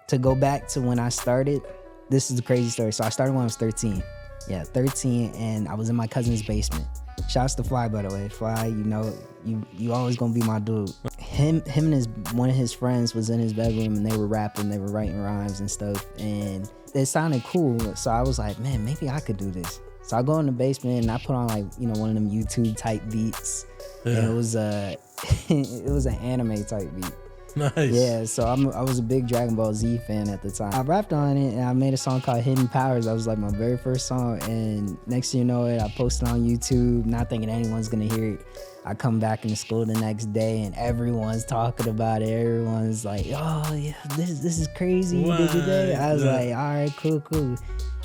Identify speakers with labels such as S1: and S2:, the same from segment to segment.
S1: to go back to when I started, this is the crazy story. So I started when I was 13. Yeah, 13, and I was in my cousin's basement. Shouts to Fly, by the way. Fly, you know, you always gonna be my dude. Him and one of his friends was in his bedroom, and they were rapping, they were writing rhymes and stuff, and it sounded cool. So I was like, man, maybe I could do this. So I go in the basement and I put on, like, you know, one of them YouTube type beats. Yeah. And it was it was an anime type beat.
S2: Nice.
S1: Yeah, so I was a big Dragon Ball Z fan at the time. I rapped on it and I made a song called Hidden Powers. That was like my very first song, and next thing you know it, I posted on YouTube, not thinking anyone's gonna hear it. I come back into school the next day and everyone's talking about it. Everyone's like, oh yeah, this is crazy. I was like, all right, cool.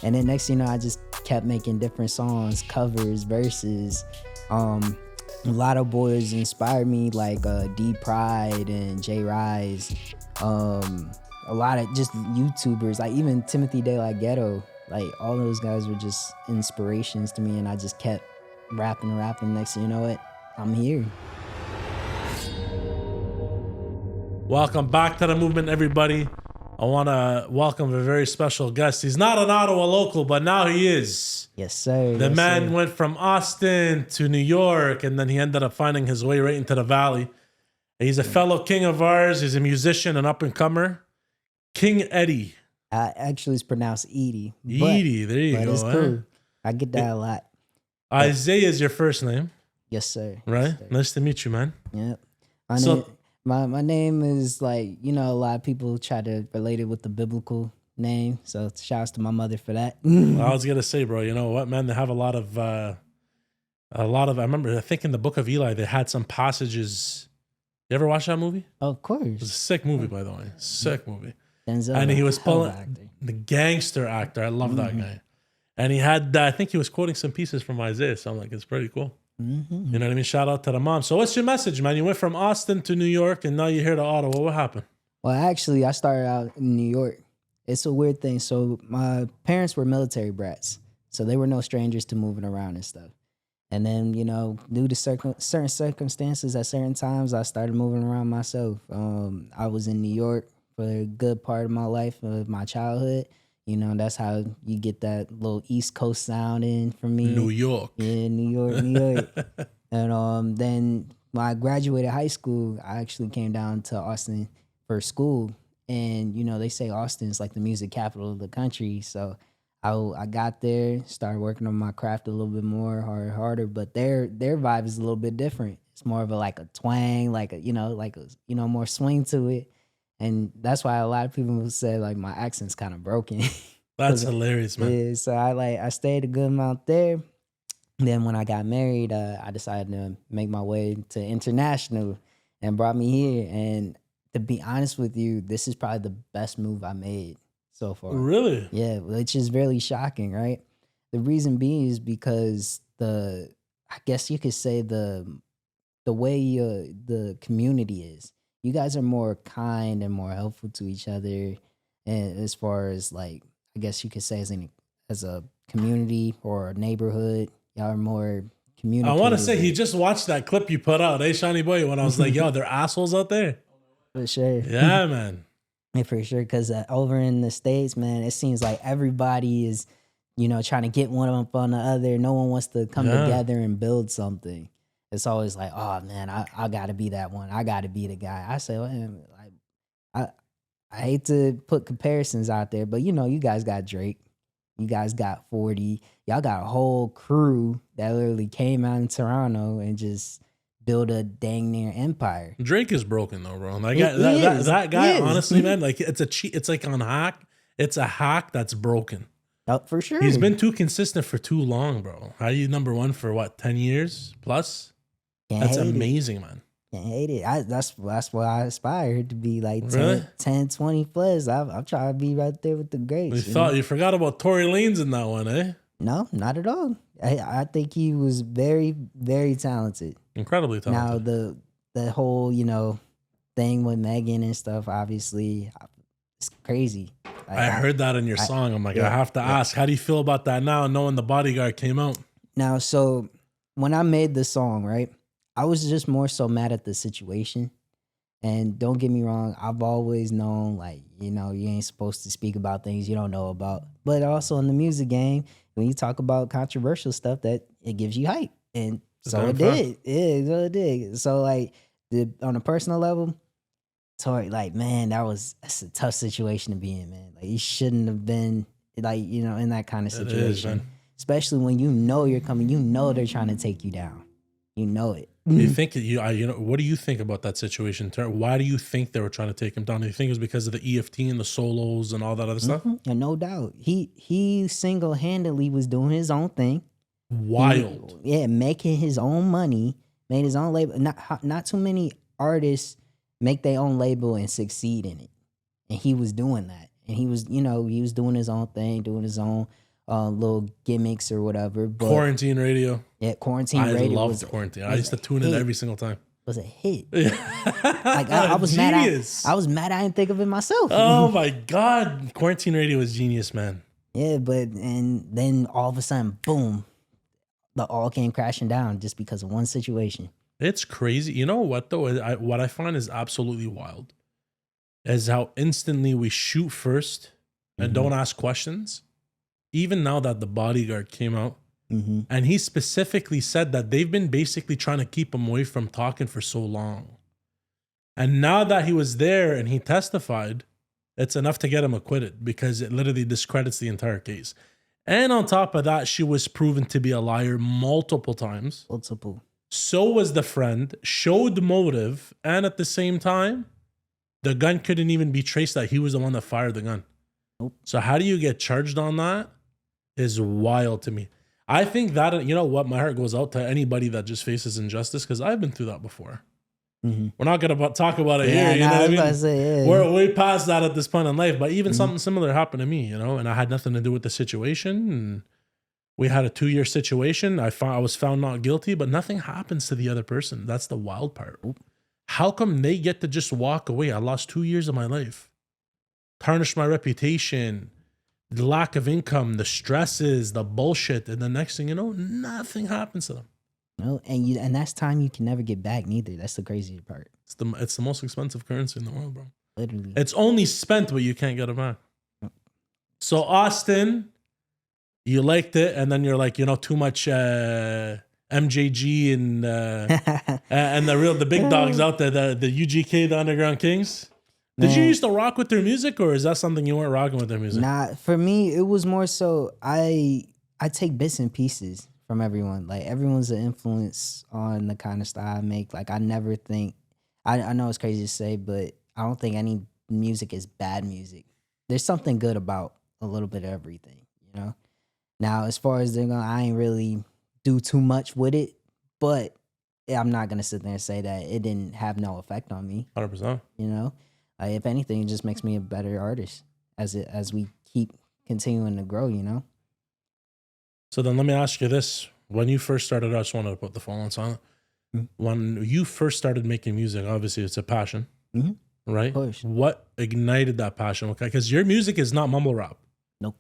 S1: And then next thing you know, I just kept making different songs, covers, verses. A lot of boys inspired me, like D Pride and J Rise. A lot of just YouTubers, like even Timothy De La Ghetto. Like all those guys were just inspirations to me, and I just kept rapping. Next thing you know it, I'm here.
S2: Welcome back to the movement, everybody. I want to welcome a very special guest. He's not an Ottawa local, but now he is.
S1: Yes, sir.
S2: The man went from Austin to New York, and then he ended up finding his way right into the Valley. He's a fellow king of ours. He's a musician, an up-and-comer. King Edie.
S1: Actually, it's pronounced Edie.
S2: Edie, there you go.
S1: It's cool. I get that a lot.
S2: Isaiah is your first name.
S1: Yes, sir.
S2: Right?
S1: Yes, sir.
S2: Nice to meet you, man.
S1: Yep. My name is, like, you know, a lot of people try to relate it with the biblical name. So shouts to my mother for that.
S2: I was going to say, bro, you know what, man? They have a lot of, I remember, I think in the book of Eli, they had some passages. You ever watch that movie?
S1: Of course.
S2: It was a sick movie, by the way. Sick movie.
S1: Denzel,
S2: and he was pulling the gangster actor. I love that guy. And he had, I think he was quoting some pieces from Isaiah. So I'm like, it's pretty cool. You know what I mean? Shout out to the mom. So what's your message, man? You went from Austin to New York, and now you're here to Ottawa. What happened?
S1: Well, actually, I started out in New York. It's a weird thing. So my parents were military brats, so they were no strangers to moving around and stuff. And then, you know, due to certain circumstances at certain times, I started moving around myself. I was in New York for a good part of my life, of my childhood. You know, that's how you get that little East Coast sound in for me.
S2: New York.
S1: Yeah, New York. And then when I graduated high school, I actually came down to Austin for school. And, you know, they say Austin is like the music capital of the country. So I got there, started working on my craft a little bit more, harder. But their vibe is a little bit different. It's more of a twang, more swing to it. And that's why a lot of people will say, like, my accent's kind of broken.
S2: That's hilarious, man.
S1: Yeah, so I stayed a good amount there. Then when I got married, I decided to make my way to international, and brought me here. And to be honest with you, this is probably the best move I made so far.
S2: Really?
S1: Yeah, which is really shocking, right? The reason being is because I guess you could say the way the community is. You guys are more kind and more helpful to each other, and as far as, like, I guess you could say as a community or a neighborhood, y'all are more communicative.
S2: I want to say he just watched that clip you put out, Shani Boy, when I was like, yo, they're assholes out there.
S1: For sure.
S2: Yeah, man.
S1: Yeah, for sure, because over in the States, man, it seems like everybody is, you know, trying to get one up on the other. No one wants to come together and build something. It's always like, oh man, I gotta be that one. I gotta be the guy. I say, well, I hate to put comparisons out there, but you know, you guys got Drake, you guys got 40, y'all got a whole crew that literally came out in Toronto and just built a dang near empire.
S2: Drake is broken though, bro. That guy, honestly, man, like it's like on hack. It's a hack that's broken.
S1: For sure.
S2: He's been too consistent for too long, bro. How are you number one for what, 10 years plus? That's amazing, man.
S1: Can't hate it. That's what I aspire to be, like 10,
S2: really?
S1: 10 20 plus. I'm trying to be right there with the greats.
S2: You forgot about Tory Lanez in that one, eh?
S1: No, not at all. I think he was very, very talented.
S2: Incredibly talented.
S1: Now the whole, you know, thing with Megan and stuff, obviously, it's crazy.
S2: I heard that in your song. I'm like, I have to ask, how do you feel about that now, knowing The Bodyguard came out?
S1: Now, so when I made the song, right, I was just more so mad at the situation. And don't get me wrong, I've always known, like, you know, you ain't supposed to speak about things you don't know about. But also in the music game, when you talk about controversial stuff, that it gives you hype. And so it did. Yeah, so it did. So like on a personal level, Tory, like, man, that's a tough situation to be in, man. Like, you shouldn't have been, like, you know, in that kind of situation. Especially when you know you're coming, you know they're trying to take you down. You know it.
S2: You think you know? What do you think about that situation? Why do you think they were trying to take him down? Do you think it was because of the EFT and the solos and all that other stuff?
S1: And no doubt, he single handedly was doing his own thing.
S2: Wild.
S1: Making his own money, made his own label. Not too many artists make their own label and succeed in it, and he was doing that. And he was, you know, he was doing his own thing, doing his own little gimmicks or whatever. But
S2: Quarantine radio.
S1: Yeah, Quarantine radio.
S2: I loved Quarantine. I used to tune in every single time.
S1: It was a hit. Like I was mad. I was mad. I didn't think of it myself.
S2: Oh my God, Quarantine radio was genius, man.
S1: Yeah, and then all of a sudden, boom, the all came crashing down just because of one situation.
S2: It's crazy. You know what though? What I find is absolutely wild is how instantly we shoot first and don't ask questions. Even now that the bodyguard came out, and he specifically said that they've been basically trying to keep him away from talking for so long. And now that he was there and he testified, it's enough to get him acquitted because it literally discredits the entire case. And on top of that, she was proven to be a liar multiple times. So was the friend, showed motive, and at the same time, the gun couldn't even be traced that he was the one that fired the gun. So how do you get charged on that? Is wild to me. I think that, you know what, my heart goes out to anybody that just faces injustice because I've been through that before. We're not going to talk about it here. You know what I mean? We're way past that at this point in life, but even something similar happened to me, you know, and I had nothing to do with the situation. And we had a 2-year situation. I was found not guilty, but nothing happens to the other person. That's the wild part. How come they get to just walk away? I lost 2 years of my life, tarnished my reputation, the lack of income, the stresses, the bullshit, and the next thing you know, nothing happens to them.
S1: No, and that's time you can never get back neither. That's the crazy part.
S2: It's the most expensive currency in the world, bro.
S1: Literally.
S2: It's only spent, but you can't get it back. So Austin, you liked it, and then you're like, you know, too much MJG and the big dogs out there, the UGK, the Underground Kings. Did you used to rock with their music, or is that something you weren't rocking with their music?
S1: Nah, for me, it was more so I take bits and pieces from everyone. Like, everyone's an influence on the kind of style I make. Like, I never think, I know it's crazy to say, but I don't think any music is bad music. There's something good about a little bit of everything, you know? Now, as far as I ain't really do too much with it, but I'm not going to sit there and say that it didn't have no effect on me.
S2: 100%.
S1: You know? If anything, it just makes me a better artist as we keep continuing to grow, you know?
S2: So then let me ask you this. When you first started, I just wanted to put the phone on silent. When you first started making music, obviously it's a passion, right?
S1: Of course.
S2: What ignited that passion? Okay, because your music is not mumble rap.
S1: No.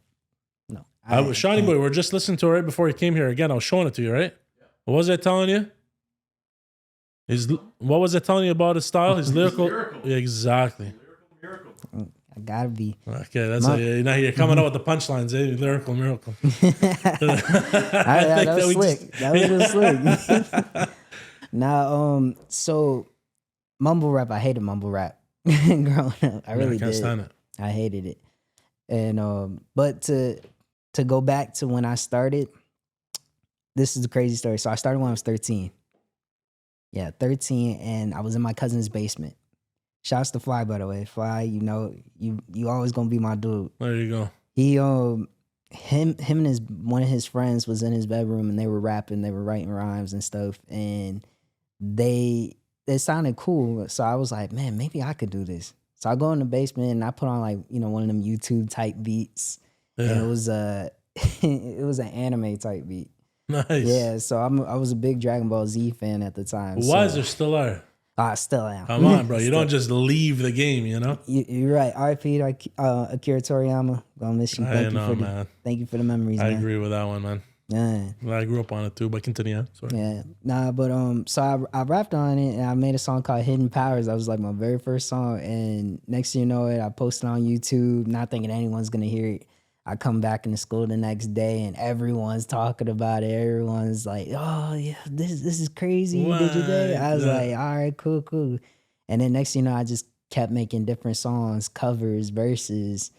S2: Shiny Boy, we're just listening to it right before you came here. Again, I was showing it to you, right? Yeah. What was I telling you? What was I telling you about his style? His lyrical. Yeah, exactly.
S1: Miracle. I gotta be.
S2: Okay, that's now you're coming out with the punchlines, eh? Lyrical miracle.
S1: That was slick. That was real slick. Now, so mumble rap, I hated mumble rap growing up. I really
S2: can't stand it.
S1: I hated it. And but to go back to when I started, this is the crazy story. So I started when I was 13. Yeah, 13, and I was in my cousin's basement. Shouts to Fly, by the way. Fly, you know, you always gonna be my dude.
S2: There you go.
S1: He him and one of his friends was in his bedroom, and they were rapping, they were writing rhymes and stuff, and it sounded cool. So I was like, man, maybe I could do this. So I go in the basement and I put on, like, you know, one of them YouTube type beats. Yeah. And it was an anime type beat.
S2: Nice.
S1: Yeah, so I was a big Dragon Ball Z fan at the time.
S2: Why is there still are?
S1: I still am.
S2: Come on, bro. You don't just leave the game, you know?
S1: You're right. R.I.P. Akira Toriyama. Gonna miss you. Thank you for the memories, man.
S2: I agree with that one, man.
S1: Yeah.
S2: I grew up on it too, but continue. Yeah. Sorry.
S1: Yeah, nah, but so I rapped on it and I made a song called Hidden Powers. That was like my very first song, and next thing you know it, I posted on YouTube, not thinking anyone's gonna hear it. I come back into school the next day and everyone's talking about it. Everyone's like, "Oh yeah, this is crazy. You did your day." I was like, "All right, cool." And then next thing you know, I just kept making different songs, covers, verses.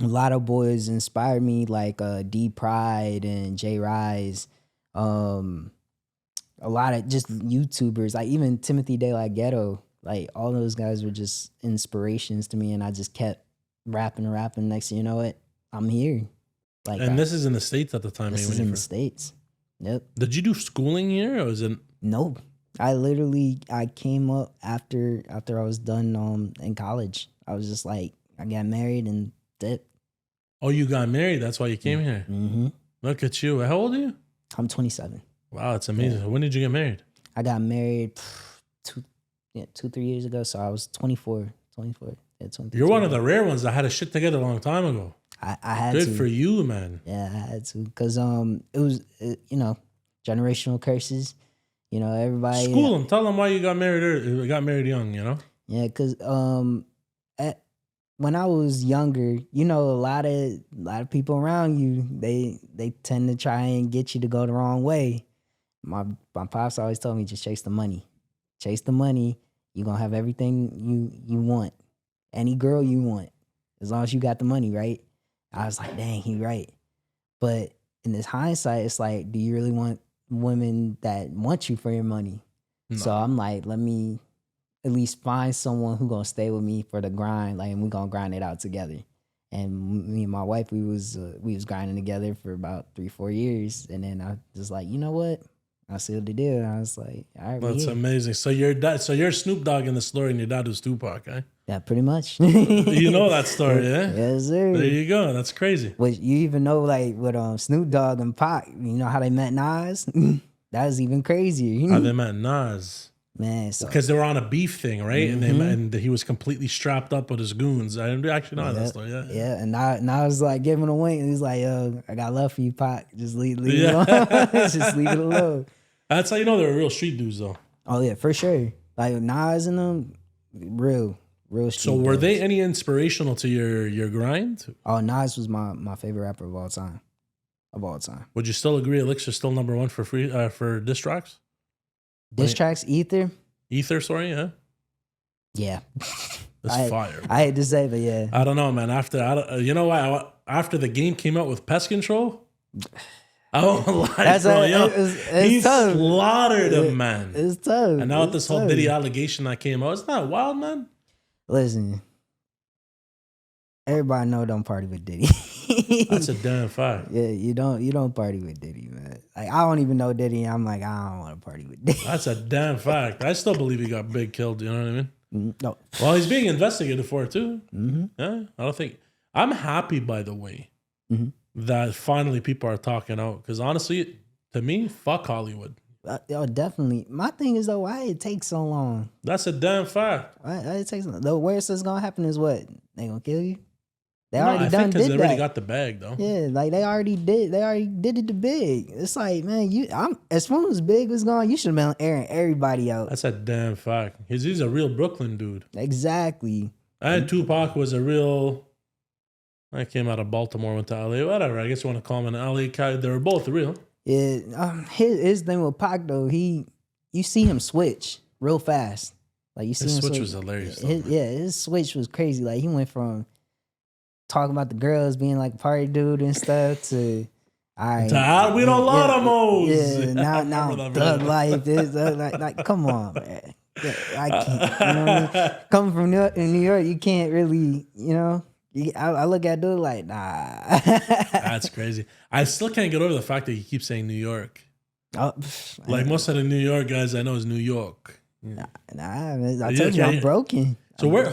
S1: A lot of boys inspired me, like D Pride and J Rise. A lot of just YouTubers, like even Timothy De La Ghetto. Like all those guys were just inspirations to me, and I just kept rapping. Next thing you know it, I'm here. Like,
S2: and this is in the States at the time.
S1: This is in the States. Yep.
S2: Did you do schooling here, or was it?
S1: No, I came up after I was done in college. I was just like, I got married and that.
S2: Oh, you got married. That's why you came here.
S1: Mm-hmm.
S2: Look at you. How old are you?
S1: I'm 27.
S2: Wow, it's amazing. Yeah. When did you get married?
S1: I got married 2-3 years ago. So I was 24. Yeah, 23.
S2: You're one of the rare ones that had a shit together a long time ago.
S1: I had
S2: Good
S1: to.
S2: for you, man.
S1: Yeah, I had to. Because it was, generational curses. Everybody.
S2: School them. Tell them why you got married. Got married young.
S1: Yeah, because when I was younger, a lot of people around you, they tend to try and get you to go the wrong way. My pops always told me, just chase the money. Chase the money. You're going to have everything you want. Any girl you want. As long as you got the money, right? I was like, dang, he right. But in this hindsight, it's like, do you really want women that want you for your money? No. So I'm like, let me at least find someone who's gonna stay with me for the grind, like, and we're gonna grind it out together. And me and my wife, we was grinding together for about 3-4 years, and then I was like, you know what? I sealed the deal. And I was like, all right,
S2: that's amazing. So you're Snoop Dogg in the story, and your dad was Tupac, eh?
S1: Yeah, pretty much.
S2: You know that story, yeah?
S1: Yes, sir.
S2: There you go. That's crazy.
S1: But you even know, like, with Snoop Dogg and Pac, you know how they met Nas? That was even crazier.
S2: How they met Nas?
S1: Man,
S2: because they were on a beef thing, right? Mm-hmm. And he was completely strapped up with his goons. I didn't actually know that story. Yeah.
S1: And I was like giving him a wink. He's like, "Yo, I got love for you, Pac. Just leave it alone. Just leave it alone."
S2: That's how you know they're real street dudes, though.
S1: Oh yeah, for sure. Like Nas and them, real street.
S2: So were they any inspirational to your grind?
S1: Oh, Nas was my favorite rapper of all time.
S2: Would you still agree Elixir's still number one for diss tracks?
S1: Diss tracks, Ether,
S2: sorry, yeah.
S1: Yeah.
S2: That's fire.
S1: I hate to say, but yeah.
S2: I don't know, man. You know why? After the game came out with Pest Control, I won't lie, bro. He slaughtered him, man.
S1: It's tough.
S2: And now with this whole Diddy allegation that came out, it's not wild, man.
S1: Listen, everybody know don't party with Diddy.
S2: That's a damn fact.
S1: Yeah, you don't party with Diddy, man. Like, I don't even know Diddy. I'm like, I don't want to party with Diddy.
S2: That's a damn fact. I still believe he got big killed. You know what I mean?
S1: No.
S2: Well, he's being investigated for it too.
S1: Mm-hmm.
S2: Yeah, I don't think. I'm happy, by the way, that finally people are talking out. Because honestly, to me, fuck Hollywood.
S1: Oh, definitely. My thing is, though, why it takes so long?
S2: That's a damn fact.
S1: Why it takes so long? The worst that's gonna happen is what? They gonna kill you? They
S2: I
S1: already
S2: think because they already got the bag, though.
S1: Yeah, like they already did it the big. It's like, man, as soon as Big was gone, you should have been airing everybody out.
S2: That's a damn fact. He's a real Brooklyn dude.
S1: Exactly.
S2: And Tupac was a real. I came out of Baltimore, went to LA, whatever. I guess you want to call him an LA guy. They were both real.
S1: Yeah. His thing with Pac though, you see him switch real fast. Like you see
S2: his
S1: him
S2: switch was hilarious.
S1: His switch was crazy. Like he went from talking about the girls being like a party dude and stuff to we don't love them hoes. Yeah, now thug life is like come on, man. Yeah, I can't. You know what I mean? Coming from New York, you can't really, I look at dude like, nah.
S2: That's crazy. I still can't get over the fact that he keeps saying New York.
S1: Oh,
S2: like most of the New York guys I know is New York.
S1: Nah, I told you I'm broken.
S2: So where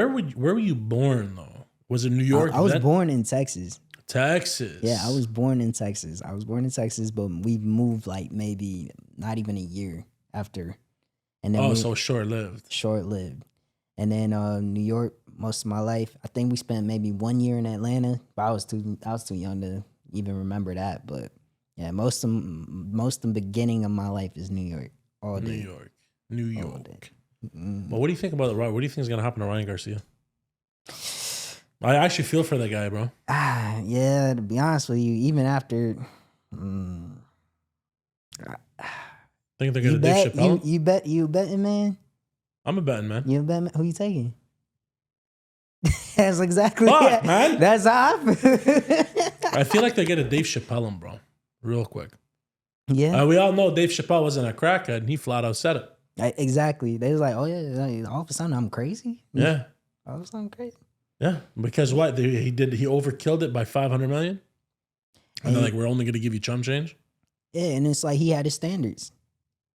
S2: were you born though? Was it New York?
S1: I was born in Texas.
S2: Texas.
S1: Yeah, I was born in Texas. But we moved like maybe not even a year after. And then
S2: so short-lived.
S1: Short-lived. And then New York most of my life. I think we spent maybe 1 year in Atlanta, but I was too young to even remember that. But yeah, most of the beginning of my life is New York all day.
S2: New York. But what do you think about what do you think is gonna happen to Ryan Garcia? I actually feel for that guy, bro.
S1: Yeah. To be honest with you, even after.
S2: Think they're gonna Dave Chappelle?
S1: You betting man?
S2: I'm a betting man.
S1: You a betting man? Who you taking? That's exactly
S2: Fuck, man.
S1: That's how I feel.
S2: I feel like they're gonna Dave Chappelle him, bro. Real quick.
S1: Yeah.
S2: We all know Dave Chappelle wasn't a crackhead, and he flat out said it.
S1: Exactly. They was like, oh yeah, all of a sudden I'm crazy.
S2: Yeah.
S1: All of a sudden I'm crazy.
S2: Yeah, because what he overkilled it by 500 million, and they're like, we're only gonna give you chump change.
S1: Yeah, and it's like he had his standards.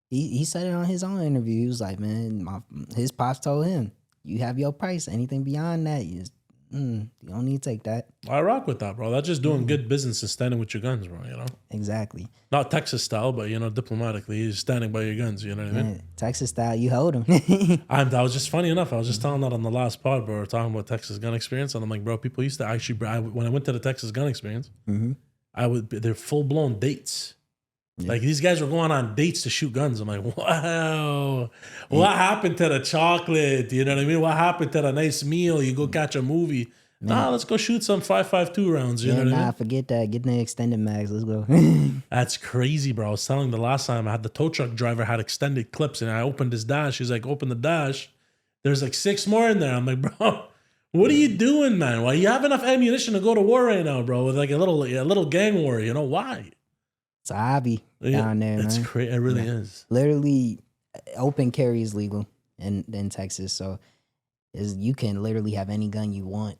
S1: He said it on his own interview. He was like, man, his pops told him, you have your price. Anything beyond that, you don't need to take that.
S2: I rock with that, bro. That's just doing good business and standing with your guns, bro. You know,
S1: exactly.
S2: Not Texas style, but diplomatically, he's standing by your guns. You know what I mean?
S1: Texas style, you hold them.
S2: That was just funny enough. I was just telling that on the last pod, bro. We were talking about Texas gun experience, and I'm like, bro, people used to actually. When I went to the Texas gun experience, they're full blown dates. Yeah. Like these guys were going on dates to shoot guns. I'm like, wow, what happened to the chocolate? You know what I mean? What happened to the nice meal? You go catch a movie. Nah, let's go shoot some 5.52 rounds. You know what I mean?
S1: Forget that. Get the extended mags. Let's go.
S2: That's crazy, bro. I was telling the last time I had the tow truck driver had extended clips, and I opened his dash. He's like, open the dash. There's like 6 more in there. I'm like, bro, what are you doing, man? Why you have enough ammunition to go to war right now, bro? With like a little gang war. You know why?
S1: It's a hobby down there.
S2: It's crazy. It really is.
S1: Literally, open carry is legal in Texas, so you can literally have any gun you want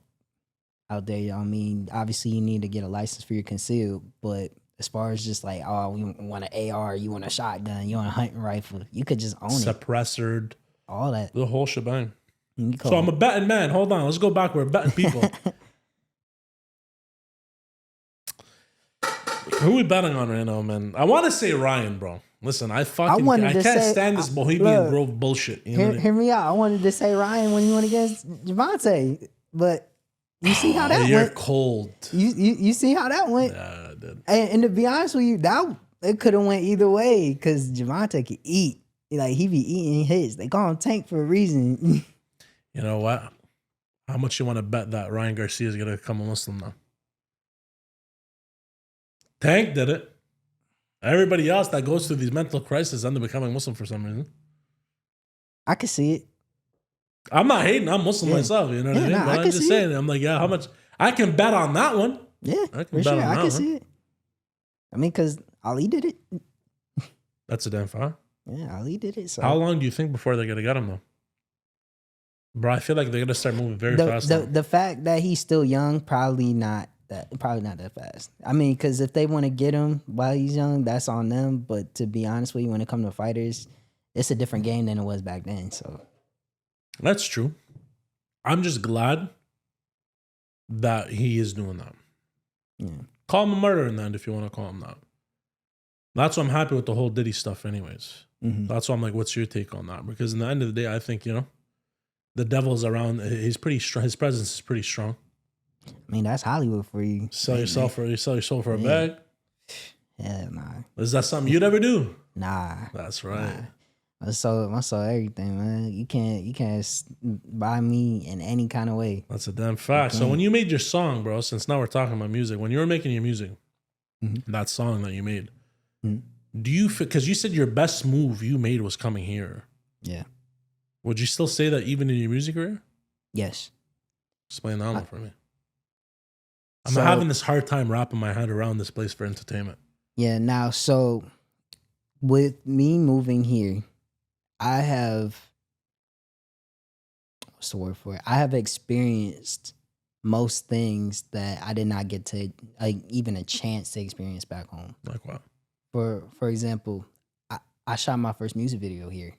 S1: out there. I mean, obviously you need to get a license for your concealed, but as far as just like, oh, you want an AR, you want a shotgun, you want a hunting rifle, you could just own
S2: Suppressored,
S1: all that,
S2: the whole shebang. So I'm a betting man. Hold on, let's go back. We're betting people. Who we betting on right now, man? I want to say Ryan, bro. Listen, I can't stand this Bohemian Grove bullshit.
S1: Hear me out. I wanted to say Ryan when he went against Javante, but you see how that went.
S2: You're cold.
S1: You see how that went.
S2: Yeah, I did.
S1: And to be honest with you, it could have went either way because Javante could eat. Like he be eating hits. They call him Tank for a reason.
S2: You know what? How much you want to bet that Ryan Garcia is gonna become a Muslim now? Tank did it. Everybody else that goes through these mental crises end up becoming Muslim for some reason.
S1: I can see it.
S2: I'm not hating. I'm Muslim myself. You know what I mean? But I'm just saying. I'm like, how much? I can bet on that one.
S1: Yeah, I can bet on that one. I can see it. I mean, because Ali did it.
S2: That's a damn far.
S1: Yeah, Ali did it. So.
S2: How long do you think before they're going to get him, though? Bro, I feel like they're going to start moving very fast.
S1: The fact that he's still young, probably not that fast. I mean, because if they want to get him while he's young, that's on them. But to be honest with you, when it comes to fighters, it's a different game than it was back then. So
S2: that's true. I'm just glad that he is doing that.
S1: Yeah.
S2: Call him a murderer then if you want to call him that. That's why I'm happy with the whole Diddy stuff anyways.
S1: Mm-hmm.
S2: That's why I'm like, what's your take on that? Because in the end of the day, I think, the devil's around. He's pretty strong. His presence is pretty strong.
S1: I mean, that's Hollywood for you.
S2: Sell your soul for a bag?
S1: Yeah, nah.
S2: Is that something you'd ever do?
S1: Nah.
S2: That's right.
S1: I sold everything, man. You can't buy me in any kind of way.
S2: That's a damn fact. So when you made your song, bro, since now we're talking about music, when you were making your music, that song that you made, do you, because you said your best move you made was coming here.
S1: Yeah.
S2: Would you still say that even in your music career?
S1: Yes.
S2: Explain that one for me. I'm having this hard time wrapping my head around this place for entertainment.
S1: Yeah, now, so with me moving here, I have, what's the word for it? I have experienced most things that I did not get to, like, even a chance to experience back home.
S2: Like what?
S1: For example, I shot my first music video here.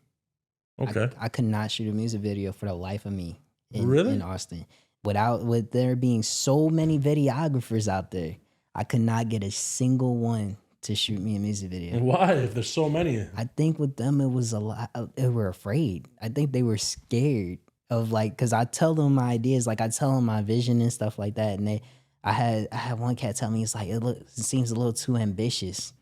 S2: Okay.
S1: I could not shoot a music video for the life of me
S2: in
S1: Austin. With there being so many videographers out there, I could not get a single one to shoot me a music video.
S2: Why? If there's so many.
S1: I think with them, it was a lot. They were afraid. I think they were scared of, like, because I tell them my ideas, like I tell them my vision and stuff like that. And I had one cat tell me, it's like, it seems a little too ambitious.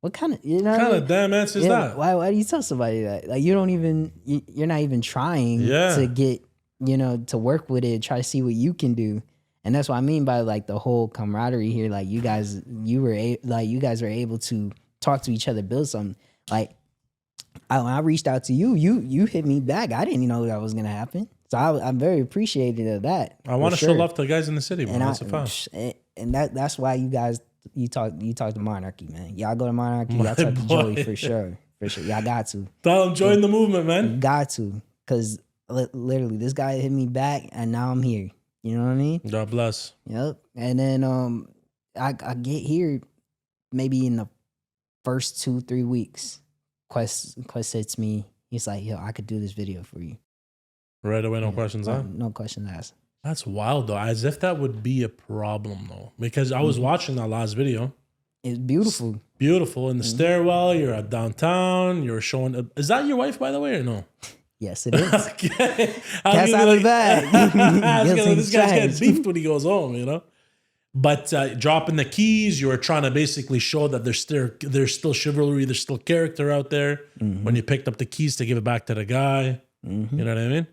S1: What kind of, you know?
S2: What kind of damn answer is that?
S1: Why do you tell somebody that? Like, you don't even, you're not even trying to get, to work with it, try to see what you can do. And that's what I mean by like the whole camaraderie here. Like you guys were able to talk to each other, build something. Like when I reached out to you, you hit me back. I didn't know that was gonna happen. So I'm very appreciative of that.
S2: I want to show love to the guys in the city, bro. That's a fact.
S1: And that's why you guys you talk to Monarchy, man. Y'all go to Monarchy. Y'all talk to Joey for sure. For sure. Y'all got to.
S2: Tell him join the movement, man.
S1: You got to. Cause literally this guy hit me back and now I'm here. You know what I mean?
S2: God bless.
S1: Yep. And then I get here maybe in the first 2-3 weeks. Quest hits me. He's like, yo, I could do this video for you.
S2: Right away, no questions asked?
S1: No questions asked.
S2: That's wild, though. As if that would be a problem, though. Because I was watching that last video.
S1: It's beautiful.
S2: It's beautiful. In the stairwell, you're at downtown. You're showing... Is that your wife, by the way, or no?
S1: Yes, it is.
S2: Okay.
S1: Cats out of the bag.
S2: This guy's getting beefed when he goes home, you know? But dropping the keys, you were trying to basically show that there's still chivalry, there's still character out there. When you picked up the keys to give it back to the guy. You know what I mean?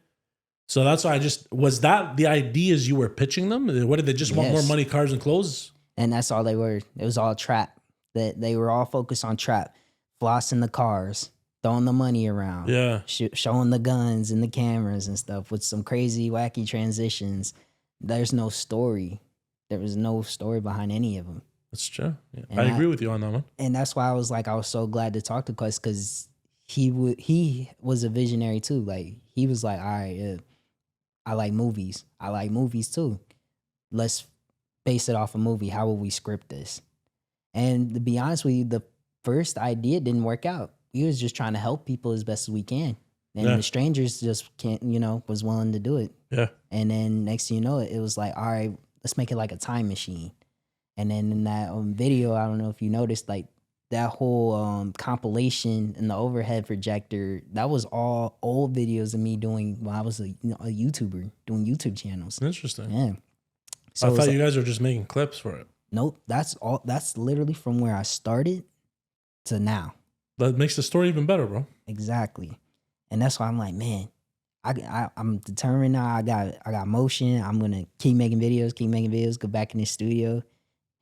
S2: So that's why was that the ideas you were pitching them? What did they just want more money, cars, and clothes?
S1: And that's all they were. It was all trap. That they were all focused on trap, flossing the cars, throwing the money around, showing the guns and the cameras and stuff with some crazy, wacky transitions. There's no story. There was no story behind any of them.
S2: That's true. Yeah. I agree with you on that one.
S1: And that's why I was so glad to talk to Quest, because he was a visionary too. Like he was like, all right, I like movies. I like movies too. Let's base it off a movie. How will we script this? And to be honest with you, the first idea didn't work out. We was just trying to help people as best as we can. And the strangers just can't, was willing to do it. Yeah. And then next thing you know, it was like, all right, let's make it like a time machine. And then in that video, I don't know if you noticed, like that whole compilation and the overhead projector, that was all old videos of me doing when I was a YouTuber, doing YouTube channels.
S2: Interesting.
S1: Yeah.
S2: So I thought you guys were just making clips for it.
S1: Nope. That's literally from where I started to now.
S2: That makes the story even better, bro.
S1: Exactly. And that's why I'm like, man, I'm determined now. I got motion. I'm gonna keep making videos, go back in the studio.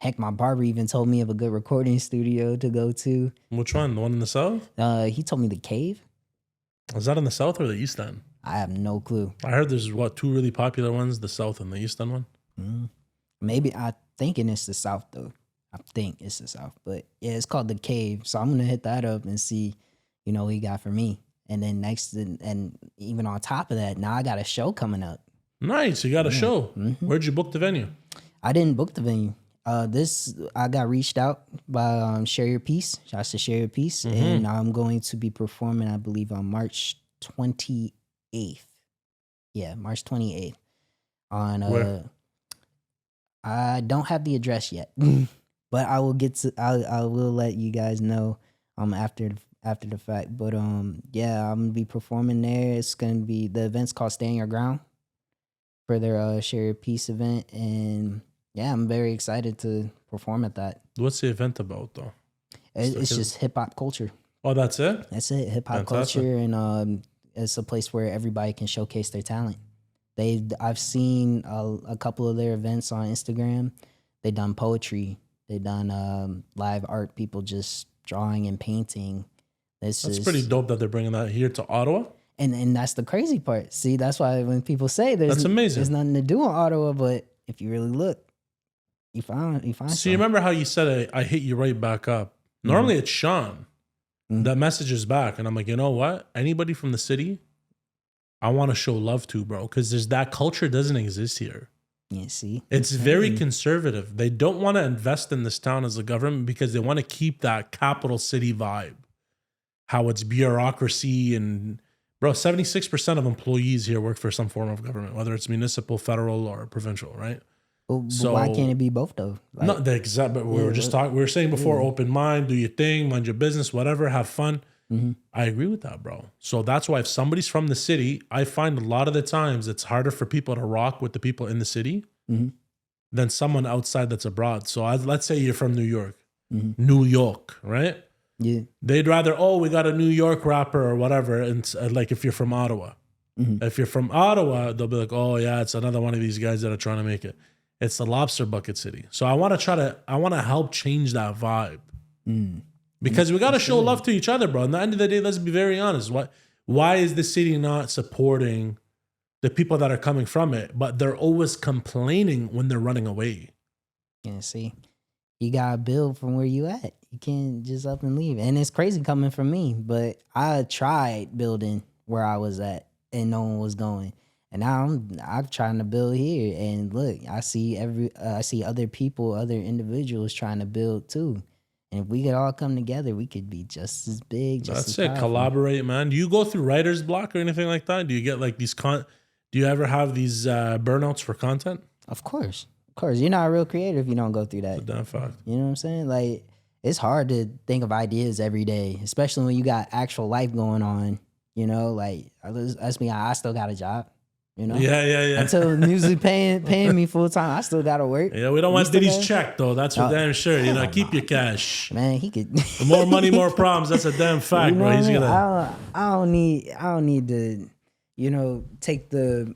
S1: Heck, my barber even told me of a good recording studio to go to.
S2: Which one? The one in the south?
S1: He told me the Cave.
S2: Is that in the south or the east end?
S1: I have no clue.
S2: I heard there's two really popular ones, the south and the east end one.
S1: Maybe I thinking it's the south though. I think it's the south, but yeah, it's called the Cave. So I'm gonna hit that up and see, what he got for me. And then next, and even on top of that, now I got a show coming up.
S2: Nice, you got a show. Where'd you book the venue?
S1: I didn't book the venue. I got reached out by Share Your Piece. Shouts to Share Your Piece, and I'm going to be performing, I believe, on March 28th. Yeah, March 28th. On
S2: Where?
S1: I don't have the address yet, but I will get to. I will let you guys know after the fact. But yeah, I'm gonna be performing there. It's gonna be, the event's called Stand Your Ground for their Share Your Piece event, and yeah, I'm very excited to perform at that.
S2: What's the event about though?
S1: It's just hip hop culture.
S2: Oh, that's it?
S1: That's it. Hip hop culture, and it's a place where everybody can showcase their talent. I've seen a couple of their events on Instagram. They done poetry. They done live art. People just drawing and painting. That's
S2: pretty dope that they're bringing that here to Ottawa.
S1: And that's the crazy part. See, that's why when people say that's amazing. There's nothing to do in Ottawa, but if you really look, you find.
S2: So you remember how you said I hit you right back up? Normally it's Sean that messages back, and I'm like, you know what? Anybody from the city, I want to show love to, bro, because that culture doesn't exist here.
S1: Yeah, see,
S2: it's very conservative. They don't want to invest in this town as a government because they want to keep that capital city vibe. How it's bureaucracy and, bro, 76% of employees here work for some form of government, whether it's municipal, federal, or provincial, right?
S1: But why can't it be both though?
S2: Like, not the exact, but we were just talking. We were saying before, open mind, do your thing, mind your business, whatever, have fun. I agree with that, bro. So that's why if somebody's from the city, I find a lot of the times it's harder for people to rock with the people in the city than someone outside that's abroad. So let's say you're from New York, New York, right?
S1: Yeah.
S2: They'd rather, oh, we got a New York rapper or whatever. And like if you're from Ottawa, if you're from Ottawa, they'll be like, oh yeah, it's another one of these guys that are trying to make it. It's the lobster bucket city. So I want to help change that vibe. Because we got to show love to each other, bro. At the end of the day, let's be very honest. Why is the city not supporting the people that are coming from it? But they're always complaining when they're running away.
S1: Yeah, see, you got to build from where you at. You can't just up and leave. And it's crazy coming from me, but I tried building where I was at and no one was going. And now I'm trying to build here. And look, I see other people, other individuals trying to build too. And if we could all come together, we could be just as big.
S2: That's it. Collaborate, man. Do you go through writer's block or anything like that? Do you get like these do you ever have these burnouts for content?
S1: Of course. Of course. You're not a real creator if you don't go through that.
S2: It's a damn fact.
S1: You know what I'm saying? Like, it's hard to think of ideas every day, especially when you got actual life going on. You know, like, let's be honest, I still got a job. You know?
S2: Yeah.
S1: Until music paying me full time, I still gotta work.
S2: Yeah, we don't want Diddy's check though. That's for damn sure. You know, keep your cash.
S1: Man, he could.
S2: The more money, more problems. That's a damn fact, bro. He's gonna.
S1: I don't need to, take the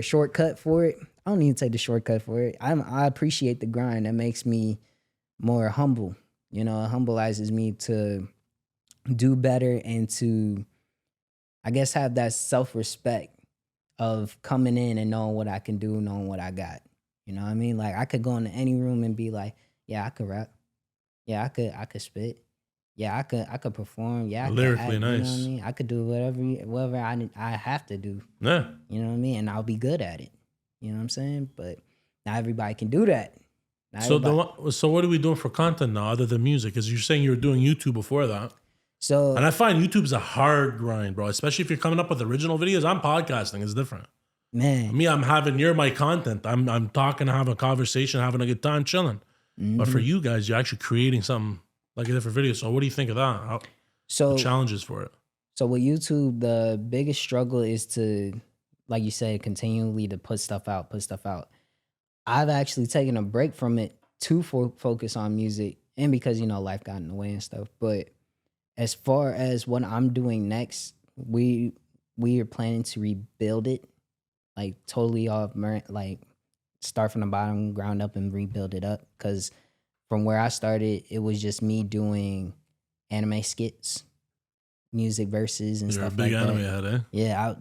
S1: shortcut for it. I don't need to take the shortcut for it. I appreciate the grind. That makes me more humble. You know, it humbleizes me to do better and to, I guess, have that self-respect of coming in and knowing what I can do, knowing what I got. You know what I mean? Like, I could go into any room and be like, yeah, I could rap. Yeah, I could spit. Yeah, I could perform. Yeah,
S2: lyrically nice.
S1: You know what I mean? I could do whatever I have to do.
S2: Yeah.
S1: You know what I mean? And I'll be good at it. You know what I'm saying? But not everybody can do that.
S2: So what are we doing for content now other than music? Because you're saying you were doing YouTube before that. And I find YouTube's a hard grind, bro. Especially if you're coming up with original videos. I'm podcasting. It's different.
S1: Man.
S2: Me, you're my content. I'm talking, having a conversation, having a good time, chilling. But for you guys, you're actually creating something like a different video. So what do you think of that? The challenges for it? So
S1: with YouTube, the biggest struggle is to, like you said, continually to put stuff out. I've actually taken a break from it to focus on music, and because, life got in the way and stuff. But as far as what I'm doing next, we are planning to rebuild it, like totally off, like start from the bottom, ground up, and rebuild it up. Because from where I started, it was just me doing anime skits, music verses, and stuff like that. You're a big anime head, eh? Yeah,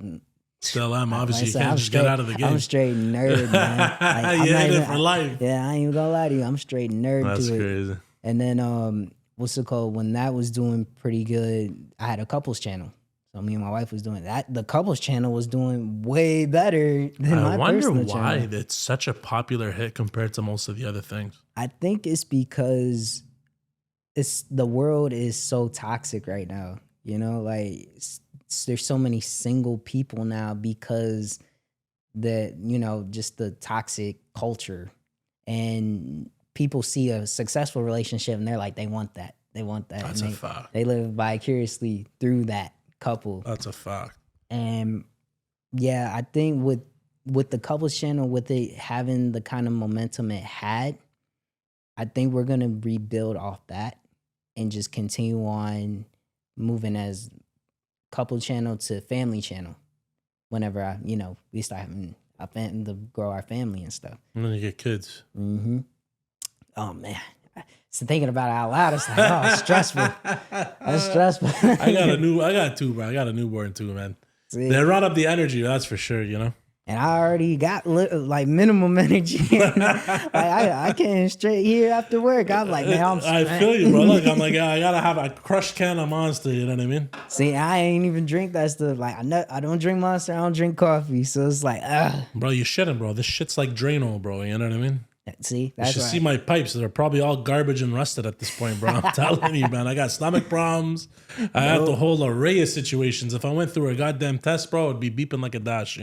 S1: still am. Obviously, you can't just get out of the game. I'm straight nerd, man. Like, you're in it for life. Yeah, I ain't even gonna lie to you. I'm straight nerd to it. That's crazy. And then, what's it called? When that was doing pretty good, I had a couples channel. So me and my wife was doing that. The couples channel was doing way better than my personal channel. I wonder why it's such a popular hit compared to most of the other things. I think it's because the world is so toxic right now. Like there's so many single people now because just the toxic culture, and people see a successful relationship and they're like, they want that. That's a fact. They live vicariously through that couple. That's a fact. And yeah, I think with the couples channel, with it having the kind of momentum it had, I think we're gonna rebuild off that and just continue on moving as couple channel to family channel whenever we start having a family to grow our family and stuff. And then you get kids. Mm-hmm. Oh man. So thinking about it out loud, it's like, oh, it's stressful. That's stressful. I got two, bro. I got a newborn too, man. See? They run up the energy, that's for sure, And I already got like minimum energy. I came straight here after work. I'm like, man, I feel you, bro. Look, I'm like, I gotta have a crushed can of Monster. You know what I mean? See, I ain't even drink that stuff. Like, I don't drink Monster. I don't drink coffee. So it's like, bro, you shouldn't, bro. This shit's like Drano, bro. You know what I mean? See, that's you should see my pipes. They're probably all garbage and rusted at this point, bro. I'm telling you, man. I got stomach problems. I have the whole array of situations. If I went through a goddamn test, bro, it'd be beeping like a dash,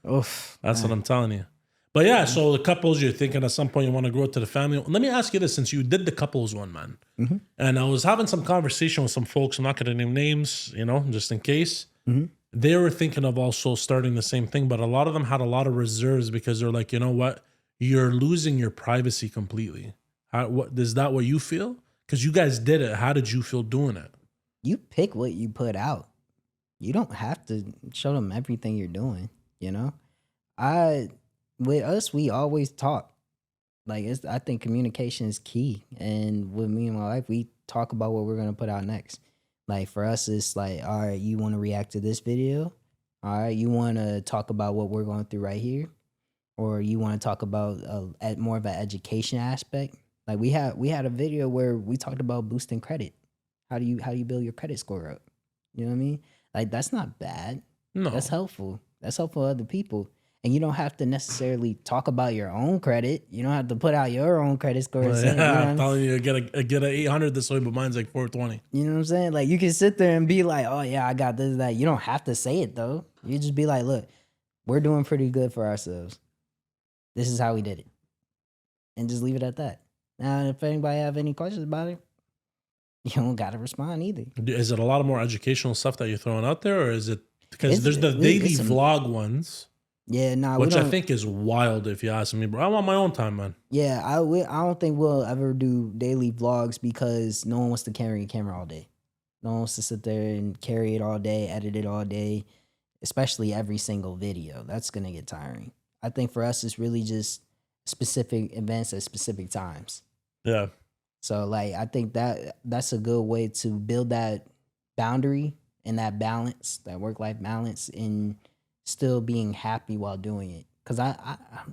S1: Oof, that's what I'm telling you. But yeah, so the couples, you're thinking at some point you want to grow to the family. Let me ask you this, since you did the couples one, man. Mm-hmm. And I was having some conversation with some folks. I'm not going to name names, just in case. Mm-hmm. They were thinking of also starting the same thing, but a lot of them had a lot of reserves because they're like, you know what?
S2: you're losing your privacy completely. What is that what you feel? Because you guys did it. How did you feel doing it?
S1: You pick what you put out. You don't have to show them everything you're doing, you know? With us, we always talk. Like, I think communication is key. And with me and my wife, we talk about what we're going to put out next. Like, for us, it's like, all right, you want to react to this video? All right, you want to talk about what we're going through right here? Or you want to talk about more of an education aspect? Like, we had a video where we talked about boosting credit. How do you build your credit score up? You know what I mean? Like, that's not bad.
S2: No.
S1: That's helpful. That's helpful to other people. And you don't have to necessarily talk about your own credit. You don't have to put out your own credit score.
S2: Well,
S1: saying,
S2: yeah,
S1: you know
S2: I'm telling you, get a 800 this way, but mine's like 420.
S1: You know what I'm saying? Like, you can sit there and be like, oh, yeah, I got this, that. You don't have to say it, though. You just be like, look, we're doing pretty good for ourselves. This is how we did it. And just leave it at that. Now, if anybody have any questions about it, you don't got to respond either.
S2: Is it a lot of more educational stuff that you're throwing out there? Or is it, because there's the daily vlog ones.
S1: Yeah, nah,
S2: which I think is wild if you ask me, bro. I want my own time, man.
S1: Yeah, I don't think we'll ever do daily vlogs because no one wants to carry a camera all day. No one wants to sit there and carry it all day, edit it all day, especially every single video. That's going to get tiring. I think for us, it's really just specific events at specific times.
S2: Yeah.
S1: So, like, I think that's a good way to build that boundary and that balance, that work-life balance, and still being happy while doing it. Because I'm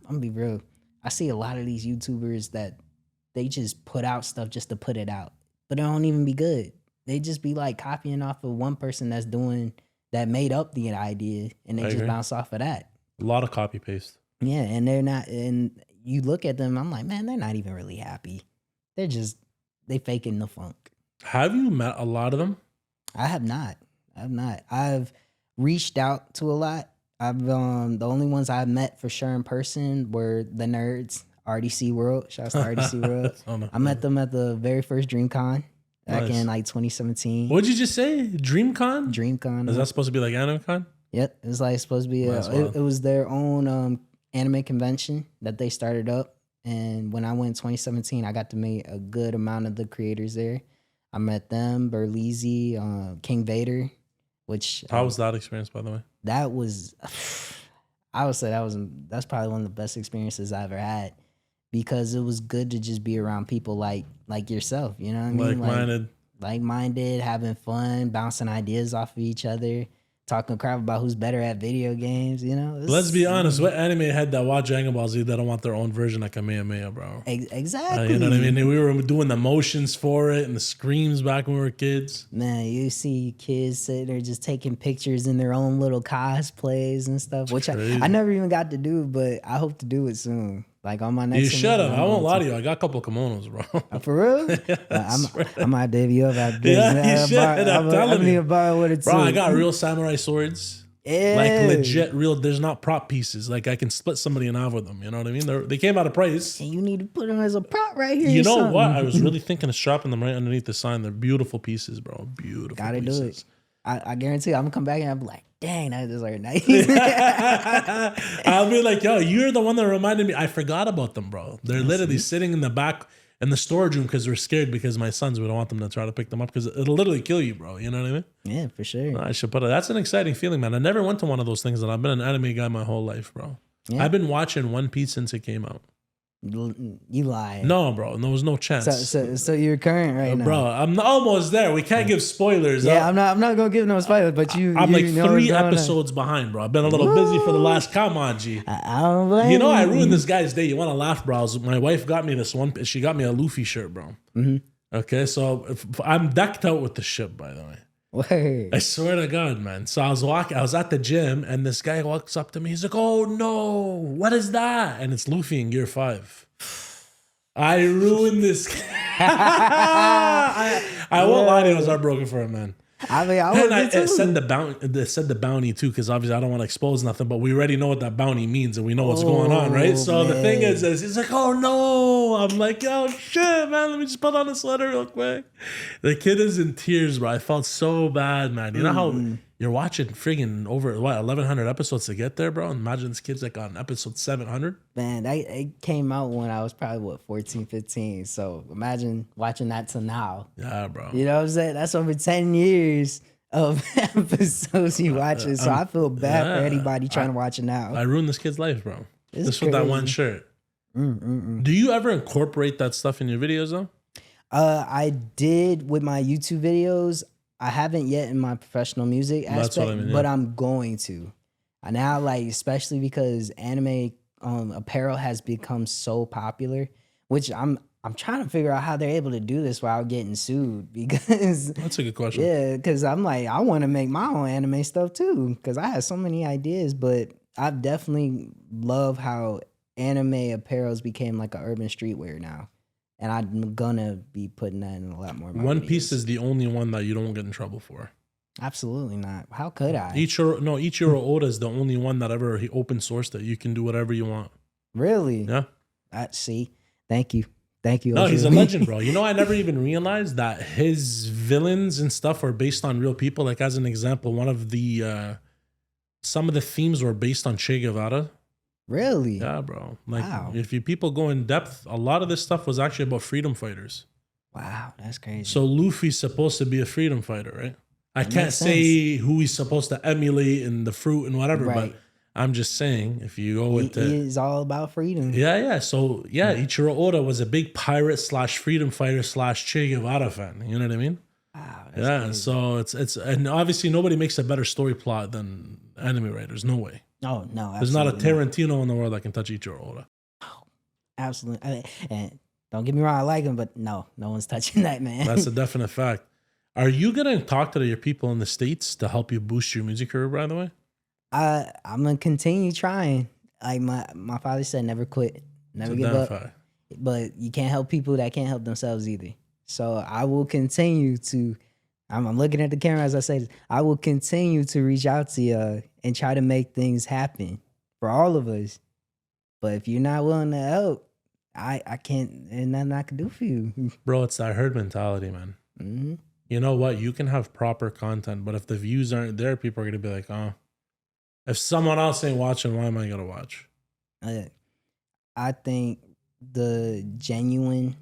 S1: gonna be real, I see a lot of these YouTubers that they just put out stuff just to put it out, but it don't even be good. They just be like copying off of one person that made up the idea, and they just bounce off of that.
S2: A lot of copy paste.
S1: Yeah, and they're not. And you look at them, I'm like, man, they're not even really happy. They faking the funk.
S2: Have you met a lot of them?
S1: I have not. I've reached out to a lot. I've the only ones I've met for sure in person were the nerds, RDC World. Shouts to RDC World. I met them at the very first DreamCon back in like 2017.
S2: What'd you just say? DreamCon?
S1: DreamCon.
S2: Is that supposed to be like AnimeCon?
S1: Yep. It's like supposed to be it was their own anime convention that they started up. And when I went in 2017, I got to meet a good amount of the creators there. I met them, Berleezy, King Vader, which...
S2: How was that experience, by the way?
S1: That was... I would say that's probably one of the best experiences I ever had, because it was good to just be around people like yourself, you know what I mean?
S2: Like-minded.
S1: Like-minded, having fun, bouncing ideas off of each other, talking crap about who's better at video games, you know?
S2: Let's be honest. What anime head that watch Dragon Ball Z that don't want their own version of Kamehameha, bro?
S1: Exactly.
S2: You know what I mean? We were doing the motions for it and the screams back when we were kids.
S1: Man, you see kids sitting there just taking pictures in their own little cosplays and stuff, which I never even got to do, but I hope to do it soon. Like on my next.
S2: You should have. I won't lie to you. I got a couple of kimonos, bro.
S1: For real? I might dab you up after this.
S2: Yeah, you should. I'm
S1: need to borrow with it too.
S2: Bro, I got real samurai swords. Yeah. Like legit real. There's not prop pieces. Like I can split somebody in half with them. You know what I mean? They came out of price.
S1: And you need to put them as a prop right here.
S2: You know what? I was really thinking of strapping them right underneath the sign. They're beautiful pieces, bro. Beautiful
S1: Gotta
S2: pieces.
S1: do it. I guarantee you, I'm gonna come back and I'll be like, dang, that is like nice.
S2: I'll be like, yo, you're the one that reminded me. I forgot about them, bro. They're literally sitting in the back in the storage room because we're scared because my sons, we don't want them to try to pick them up because it'll literally kill you, bro. You know what I mean?
S1: Yeah, for sure.
S2: I should put it. That's an exciting feeling, man. I never went to one of those things, and I've been an anime guy my whole life, bro. Yeah. I've been watching One Piece since it came out.
S1: You lie.
S2: No, bro. There was no chance.
S1: So you're current right now,
S2: bro. I'm almost there. We can't give spoilers.
S1: Yeah, I'm not gonna give no spoilers. But
S2: I'm like 3 episodes behind, bro. I've been a little busy for the last. Come on, G.
S1: I don't blame
S2: you know, I ruined this guy's day. You want to laugh, bro? My wife got me this one. She got me a Luffy shirt, bro. Mm-hmm. Okay, so I'm decked out with the ship, by the way.
S1: Wait.
S2: I swear to God, man. So I was at the gym, and this guy walks up to me. He's like, "Oh no, what is that?" And it's Luffy in Gear 5. I ruined this. I won't lie to you. I was heartbroken for him, man.
S1: I mean,
S2: it said the bounty too, because obviously I don't want to expose nothing, but we already know what that bounty means and we know what's going on, right? So the thing is he's like, "Oh no!" I'm like, "Oh shit, man! Let me just put on a sweater real quick." The kid is in tears, bro. I felt so bad, man. You know how You're watching friggin' over 1,100 episodes to get there, bro. Imagine this kid's like on episode 700.
S1: Man, it came out when I was probably 14, 15. So imagine watching that to now.
S2: Yeah, bro.
S1: You know what I'm saying? That's over 10 years of episodes you watching. So I feel bad for anybody trying to watch it now.
S2: I ruined this kid's life, bro. Just with
S1: crazy.
S2: that one shirt. Do you ever incorporate that stuff in your videos though?
S1: I did with my YouTube videos. I haven't yet in my professional music aspect,
S2: what I mean, yeah.
S1: but I'm going to. And now, like, especially because anime apparel has become so popular, which I'm trying to figure out how they're able to do this without getting sued, because
S2: That's a good question.
S1: yeah, because I'm like, I want to make my own anime stuff too, because I have so many ideas, but I definitely love how anime apparels became like an urban streetwear now. And I'm gonna be putting that in a lot more of my
S2: One
S1: videos.
S2: Piece is the only one that you don't get in trouble for.
S1: Absolutely not. How could I?
S2: Ichiro Oda is the only one that ever he open sourced that you can do whatever you want.
S1: Really?
S2: Yeah.
S1: See, thank you.
S2: No, he's a legend, bro. You know, I never even realized that his villains and stuff are based on real people. Like, as an example, one of the some of the themes were based on Che Guevara.
S1: Really?
S2: Yeah, bro. Like,
S1: wow.
S2: if you people go in depth, a lot of this stuff was actually about freedom fighters.
S1: Wow, that's crazy.
S2: So Luffy's supposed to be a freedom fighter, right? I can't say who he's supposed to emulate and the fruit and whatever, but I'm just saying, if you go with
S1: it is all about freedom.
S2: Yeah. So Ichiro Oda was a big pirate / freedom fighter / Che Guevara fan. You know what I mean?
S1: Wow.
S2: Yeah.
S1: Crazy.
S2: So it's and obviously nobody makes a better story plot than anime writers. No way.
S1: Oh no,
S2: there's not a Tarantino in the world that can touch Ichiro Oda.
S1: Oh, absolutely. And don't get me wrong, I like him, but no one's touching that, man.
S2: That's a definite fact. Are you gonna talk to your people in the States to help you boost your music career? By the way,
S1: I'm gonna continue trying. Like my father said, never quit, never give up.
S2: Fact.
S1: But you can't help people that can't help themselves either. So I will continue to. I'm looking at the camera as I say this. I will continue to reach out to you and try to make things happen for all of us. But if you're not willing to help, I can't, and nothing I can do for you.
S2: Bro, it's that herd mentality, man.
S1: Mm-hmm.
S2: You know what? You can have proper content, but if the views aren't there, people are going to be like, oh, if someone else ain't watching, why am I going to watch?
S1: I think the genuine,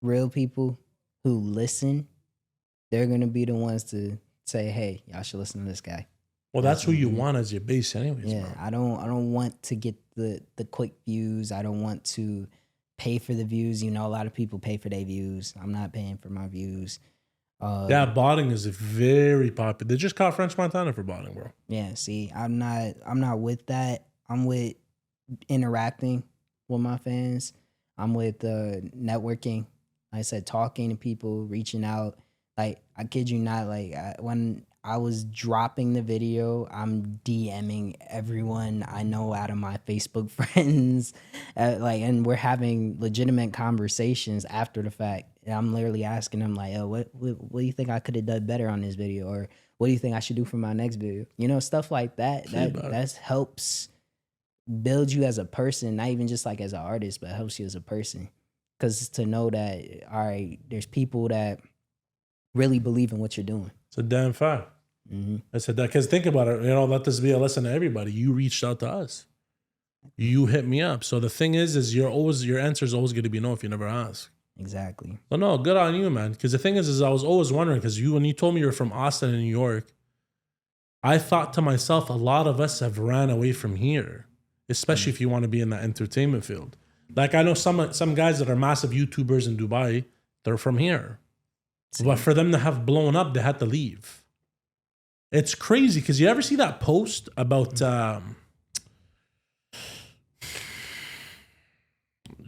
S1: real people who listen, they're going to be the ones to say, hey, y'all should listen to this guy.
S2: Well, that's who you want as your base anyways,
S1: yeah,
S2: bro.
S1: I don't want to get the quick views. I don't want to pay for the views. You know, a lot of people pay for their views. I'm not paying for my views.
S2: Botting is very popular. They just caught French Montana for botting, bro.
S1: Yeah, see, I'm not with that. I'm with interacting with my fans. I'm with networking. Like I said, talking to people, reaching out. Like, I kid you not, like when I was dropping the video, I'm DMing everyone I know out of my Facebook friends, and we're having legitimate conversations after the fact. And I'm literally asking them like, "Oh, what do you think I could have done better on this video, or what do you think I should do for my next video?" You know, stuff like that. That helps build you as a person, not even just like as an artist, but helps you as a person. Because to know that, all right, there's people that really believe in what you're doing.
S2: It's a damn fact.
S1: Mm-hmm.
S2: I said that because think about it. You know, let this be a lesson to everybody. You reached out to us. You hit me up. So the thing is your answer is always going to be no if you never ask.
S1: Exactly.
S2: Well, no, good on you, man. Because the thing is I was always wondering, because when you told me you're from Austin and New York, I thought to myself, a lot of us have ran away from here, especially if you want to be in the entertainment field. Like, I know some guys that are massive YouTubers in Dubai, they're from here. But for them to have blown up, they had to leave. It's crazy, because you ever see that post about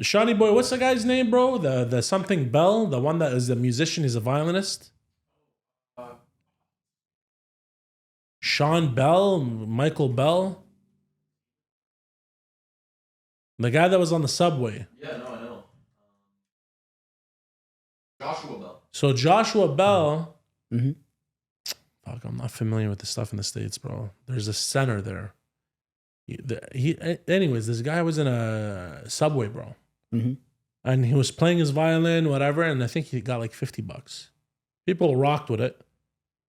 S2: Shawnee Boy, what's the guy's name, bro? The something Bell, the one that is a musician, he's a violinist. Sean Bell, Michael Bell. The guy that was on the subway.
S3: Yeah, no, I know. Joshua Bell.
S2: So Joshua Bell,
S1: Mm-hmm.
S2: fuck, I'm not familiar with the stuff in the States, bro. There's a center there. Anyways, this guy was in a subway, bro.
S1: Mm-hmm.
S2: And he was playing his violin, whatever, and I think he got like $50. People rocked with it.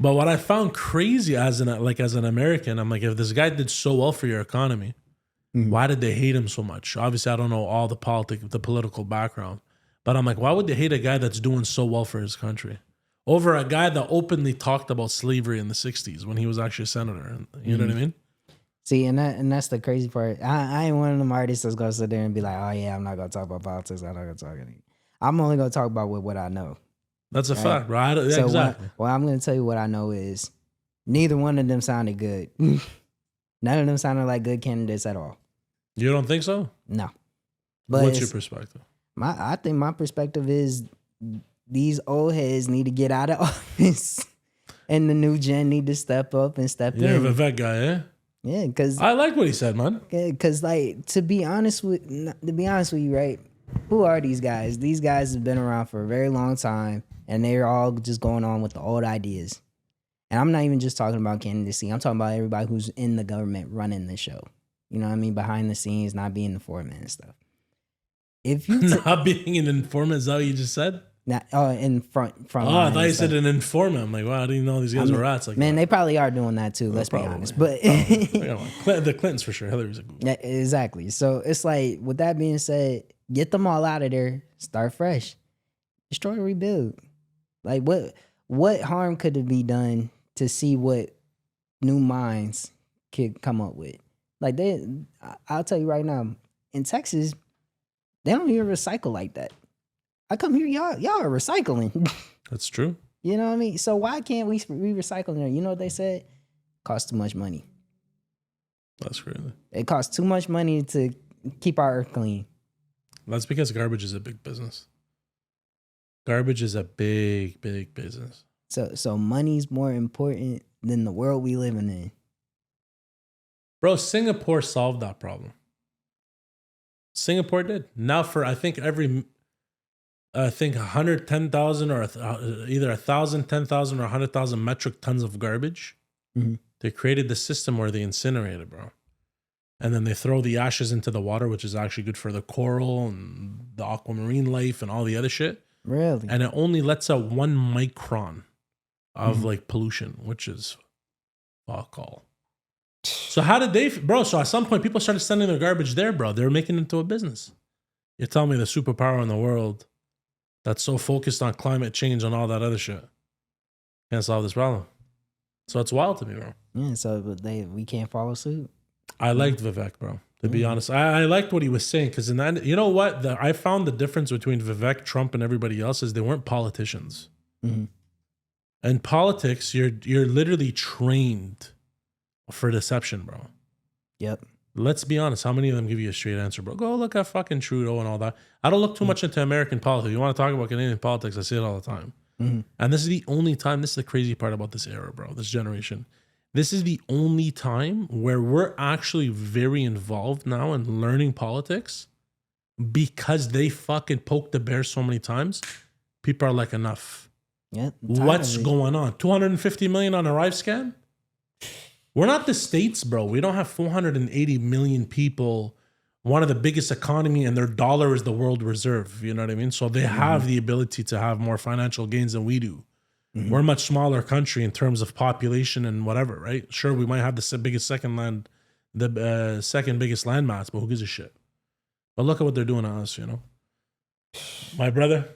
S2: But what I found crazy as an American, I'm like, if this guy did so well for your economy, why did they hate him so much? Obviously, I don't know all the political background, but I'm like, why would they hate a guy that's doing so well for his country over a guy that openly talked about slavery in the 60s when he was actually a senator? You know what I mean?
S1: See, and that's the crazy part. I ain't one of them artists that's gonna sit there and be like, oh yeah, I'm not gonna talk about politics. I'm not gonna talk anything. I'm only gonna talk about what I know.
S2: That's a fact, right? Yeah,
S1: So
S2: exactly.
S1: well, I'm gonna tell you what I know is neither one of them sounded good. None of them sounded like good candidates at all.
S2: You don't think so?
S1: No. But
S2: what's your perspective?
S1: I think my perspective is these old heads need to get out of office, and the new gen need to step up and step in.
S2: You're a Vivek guy, eh?
S1: Yeah, because
S2: I like what he said, man.
S1: Because like to be honest with you, right? Who are these guys? These guys have been around for a very long time, and they're all just going on with the old ideas. And I'm not even just talking about candidacy. I'm talking about everybody who's in the government running the show. You know what I mean? Behind the scenes, not being the foreman and stuff. If you
S2: not being an informant, is that what you just said?
S1: Not, in front.
S2: Oh, I thought you said an informant. I'm like, wow, I didn't know these guys were rats. Like,
S1: man, they probably are doing that too. Let's be honest. But
S2: the Clintons for sure. Hillary's a goof.
S1: Yeah, exactly. So it's like, with that being said, get them all out of there. Start fresh. Destroy, rebuild. Like what harm could it be done to see what new minds could come up with? Like I'll tell you right now, in Texas, they don't even recycle like that. I come here, y'all are recycling.
S2: That's true.
S1: You know what I mean? So why can't we recycle there? You know what they said? Costs too much money.
S2: That's crazy.
S1: It costs too much money to keep our earth clean.
S2: That's because garbage is a big business. Garbage is a big, big business.
S1: So money's more important than the world we living in.
S2: Bro, Singapore solved that problem. Singapore did. Now for, I think 110,000 or either 1,000, 10,000 or 100,000 metric tons of garbage.
S1: Mm-hmm.
S2: They created the system where they incinerate it, bro. And then they throw the ashes into the water, which is actually good for the coral and the aquamarine life and all the other shit.
S1: Really?
S2: And it only lets out 1 micron of like pollution, which is fuck all. So how did they, bro? So at some point people started sending their garbage there, bro. They were making it into a business. You're telling me the superpower in the world that's so focused on climate change and all that other shit can't solve this problem. So it's wild to me, bro.
S1: Yeah, so we can't follow suit.
S2: I liked Vivek, bro. To be honest, I liked what he was saying because in that, you know what? I found the difference between Vivek, Trump, and everybody else is they weren't politicians.
S1: Mm-hmm.
S2: In politics, you're literally trained for deception, bro.
S1: Yep.
S2: Let's be honest. How many of them give you a straight answer, bro? Go look at fucking Trudeau and all that. I don't look too much into American politics. You want to talk about Canadian politics? I see it all the time.
S1: Mm-hmm.
S2: And this is the only time. This is the crazy part about this era, bro. This generation. This is the only time where we're actually very involved now in learning politics because they fucking poked the bear so many times. People are like, enough.
S1: Yeah.
S2: What's going on? 250 million on Arrive scan? We're not the States, bro. We don't have 480 million people, one of the biggest economy, and their dollar is the world reserve. You know what I mean? So they have the ability to have more financial gains than we do. Mm-hmm. We're a much smaller country in terms of population and whatever, right? Sure, we might have the second biggest land mass, but who gives a shit? But look at what they're doing to us, you know? My brother.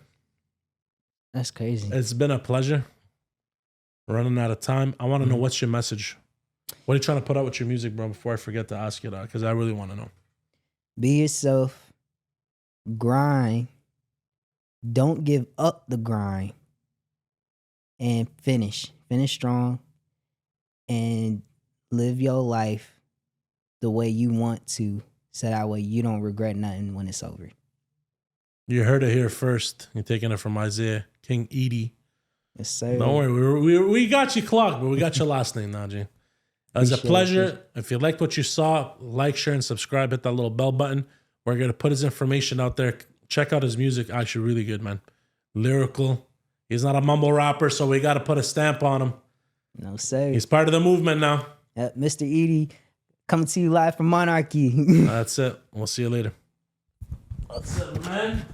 S1: That's crazy.
S2: It's been a pleasure. We're running out of time. I want to know, what's your message? What are you trying to put out with your music, bro, before I forget to ask you that? Because I really want to know.
S1: Be yourself. Grind. Don't give up the grind. And finish. Finish strong. And live your life the way you want to. So that way you don't regret nothing when it's over.
S2: You heard it here first. You're taking it from Isaiah, King Edie.
S1: Yes, sir.
S2: Don't worry. We got you clocked, but we got your last name now, G. It was a pleasure. If you liked what you saw, like, share, and subscribe. Hit that little bell button. We're going to put his information out there. Check out his music. Actually, really good, man. Lyrical. He's not a mumble rapper, so we got to put a stamp on him.
S1: No, sir.
S2: He's part of the movement now.
S1: Mr. Edie, coming to you live from Monarchy.
S2: That's it. We'll see you later. What's up, man?